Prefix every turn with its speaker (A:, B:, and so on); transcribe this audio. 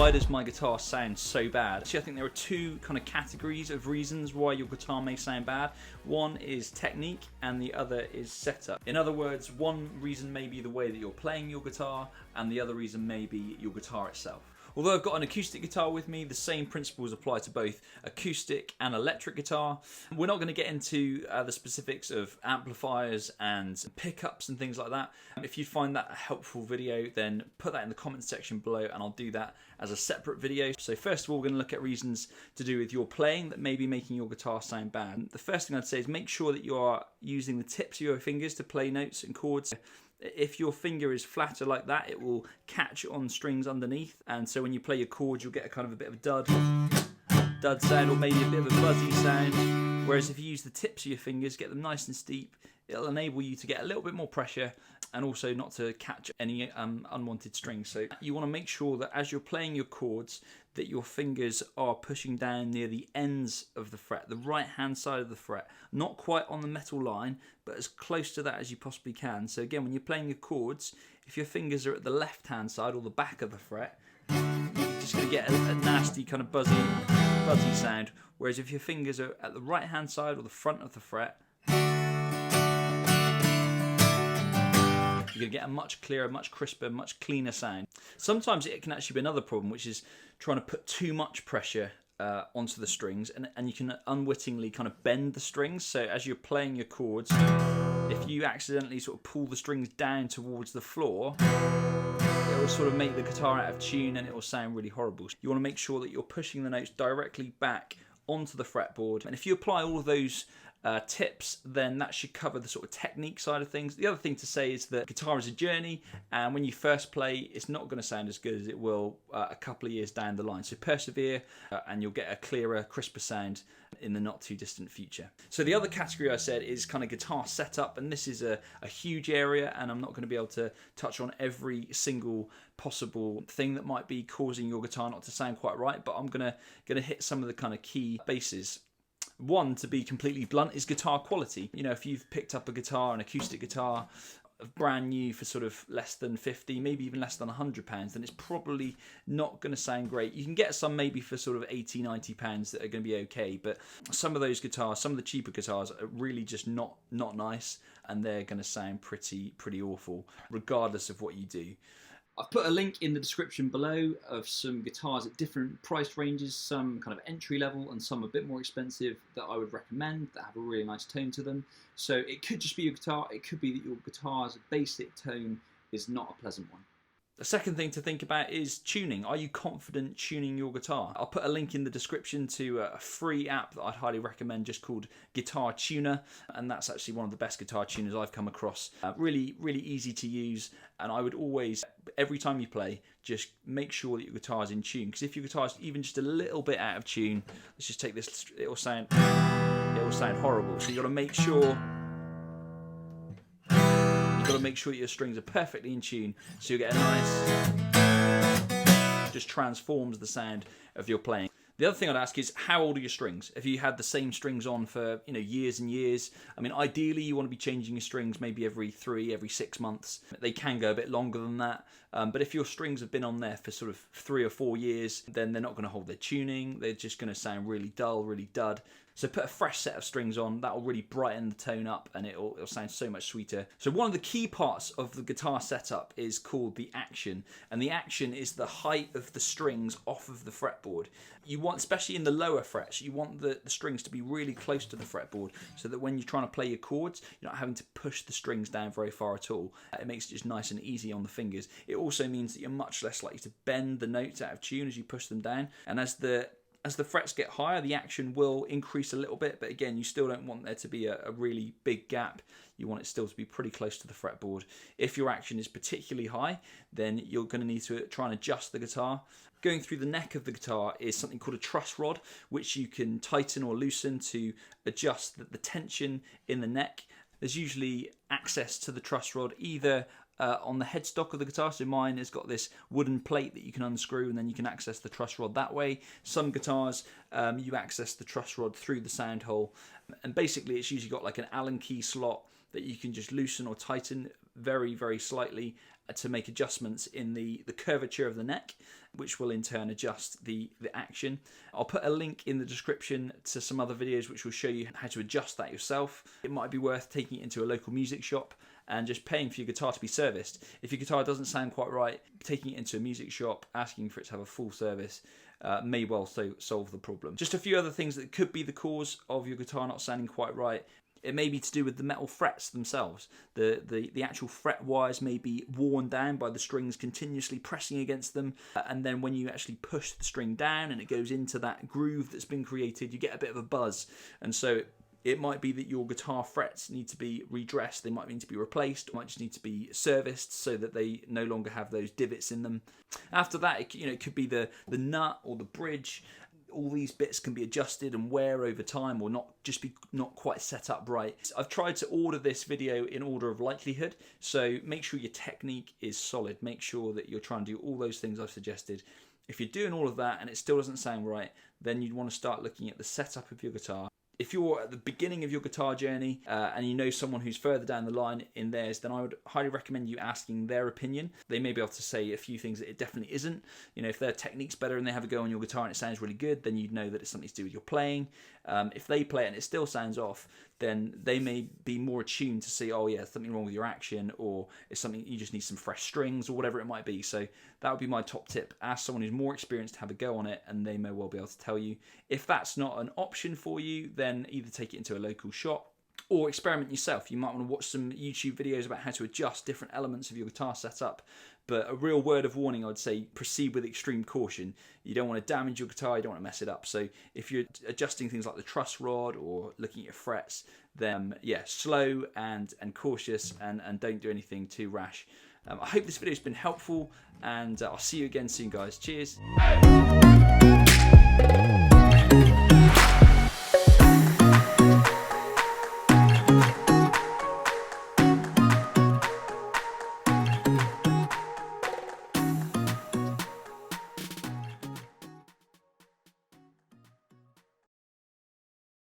A: Why does my guitar sound so bad? Actually, I think there are two kind of categories of reasons why your guitar may sound bad. One is technique and the other is setup. In other words, one reason may be the way that you're playing your guitar and the other reason may be your guitar itself. Although I've got an acoustic guitar with me, the same principles apply to both acoustic and electric guitar. We're not going to get into the specifics of amplifiers and pickups and things like that. If you find that a helpful video, then put that in the comments section below and I'll do that as a separate video. So first of all, we're going to look at reasons to do with your playing that may be making your guitar sound bad. The first thing I'd say is make sure that you are using the tips of your fingers to play notes and chords. If your finger is flatter like that, it will catch on strings underneath, and so when you play your chords, you'll get a kind of a bit of a dud sound, or maybe a bit of a buzzy sound. Whereas if you use the tips of your fingers, get them nice and steep, it'll enable you to get a little bit more pressure and also not to catch any unwanted strings. So you want to make sure that as you're playing your chords, that your fingers are pushing down near the ends of the fret, the right hand side of the fret, not quite on the metal line, but as close to that as you possibly can. So again, when you're playing your chords, if your fingers are at the left hand side or the back of the fret, you're just going to get a nasty kind of buzzy sound. Whereas if your fingers are at the right hand side or the front of the fret, you're going to get a much clearer, much crisper, much cleaner sound. Sometimes it can actually be another problem, which is trying to put too much pressure onto the strings, and you can unwittingly kind of bend the strings. So as you're playing your chords, if you accidentally sort of pull the strings down towards the floor, it will sort of make the guitar out of tune and it will sound really horrible. You want to make sure that you're pushing the notes directly back onto the fretboard, and if you apply all of those tips, then that should cover the sort of technique side of things. The other thing to say is that guitar is a journey, and when you first play, it's not going to sound as good as it will a couple of years down the line. So persevere and you'll get a clearer, crisper sound in the not too distant future. So the other category I said is kind of guitar setup, and this is a huge area, and I'm not going to be able to touch on every single possible thing that might be causing your guitar not to sound quite right, but I'm gonna hit some of the kind of key bases. One, to be completely blunt, is guitar quality. You know, if you've picked up a guitar, an acoustic guitar, brand new for sort of less than 50, maybe even less than £100, then it's probably not going to sound great. You can get some maybe for sort of £80-90 that are going to be okay, but some of those guitars, some of the cheaper guitars, are really just not nice, and they're going to sound pretty awful, regardless of what you do. I've put a link in the description below of some guitars at different price ranges, some kind of entry level and some a bit more expensive, that I would recommend, that have a really nice tone to them. So it could just be your guitar, it could be that your guitar's basic tone is not a pleasant one. The second thing to think about is tuning. Are you confident tuning your guitar? I'll put a link in the description to a free app that I'd highly recommend, just called Guitar Tuner, and that's actually one of the best guitar tuners I've come across. Really easy to use, and I would always, every time you play, just make sure that your guitar is in tune, because if your guitar is even just a little bit out of tune, let's just take this, it will sound horrible. So you've got to make sure your strings are perfectly in tune, so you get a nice, just transforms the sound of your playing. The other thing I'd ask is, how old are your strings? If you had the same strings on for years and years, I mean, ideally you want to be changing your strings maybe every 6 months. They can go a bit longer than that, but if your strings have been on there for sort of 3 or 4 years, then they're not going to hold their tuning. They're just going to sound really dull, really dud. So put a fresh set of strings on, that'll really brighten the tone up, and it'll sound so much sweeter. So one of the key parts of the guitar setup is called the action, and the action is the height of the strings off of the fretboard. You want, especially in the lower frets, you want the strings to be really close to the fretboard, so that when you're trying to play your chords, you're not having to push the strings down very far at all. It makes it just nice and easy on the fingers. It also means that you're much less likely to bend the notes out of tune as you push them down, and as the frets get higher, the action will increase a little bit, but again, you still don't want there to be a really big gap. You want it still to be pretty close to the fretboard. If your action is particularly high, then you're going to need to try and adjust the guitar. Going through the neck of the guitar is something called a truss rod, which you can tighten or loosen to adjust the tension in the neck. There's usually access to the truss rod either on the headstock of the guitar, so mine has got this wooden plate that you can unscrew, and then you can access the truss rod that way. Some guitars you access the truss rod through the sound hole, and basically it's usually got like an Allen key slot that you can just loosen or tighten very, very slightly to make adjustments in the curvature of the neck, which will in turn adjust the action. I'll put a link in the description to some other videos which will show you how to adjust that yourself. It might be worth taking it into a local music shop and just paying for your guitar to be serviced. If your guitar doesn't sound quite right, taking it into a music shop, asking for it to have a full service, may well solve the problem. Just a few other things that could be the cause of your guitar not sounding quite right. It may be to do with the metal frets themselves. The actual fret wires may be worn down by the strings continuously pressing against them, and then when you actually push the string down and it goes into that groove that's been created, you get a bit of a buzz. And so it might be that your guitar frets need to be redressed, they might need to be replaced, might just need to be serviced so that they no longer have those divots in them. After that, it could be the nut or the bridge. All these bits can be adjusted and wear over time, or not quite set up right. I've tried to order this video in order of likelihood, so make sure your technique is solid. Make sure that you're trying to do all those things I've suggested. If you're doing all of that and it still doesn't sound right, then you'd want to start looking at the setup of your guitar. If you're at the beginning of your guitar journey and you know someone who's further down the line in theirs, then I would highly recommend you asking their opinion. They may be able to say a few things that it definitely isn't. If their technique's better and they have a go on your guitar and it sounds really good, then you'd know that it's something to do with your playing. If they play it and it still sounds off, then they may be more attuned to see, oh yeah, there's something wrong with your action, or it's something you just need some fresh strings, or whatever it might be. So that would be my top tip. Ask someone who's more experienced to have a go on it, and they may well be able to tell you. If that's not an option for you, then either take it into a local shop or experiment yourself. You might want to watch some YouTube videos about how to adjust different elements of your guitar setup. But a real word of warning, I'd say proceed with extreme caution. You don't want to damage your guitar, you don't want to mess it up. So if you're adjusting things like the truss rod or looking at your frets, then yeah, slow and cautious, and don't do anything too rash. I hope this video's been helpful, and I'll see you again soon, guys. Cheers.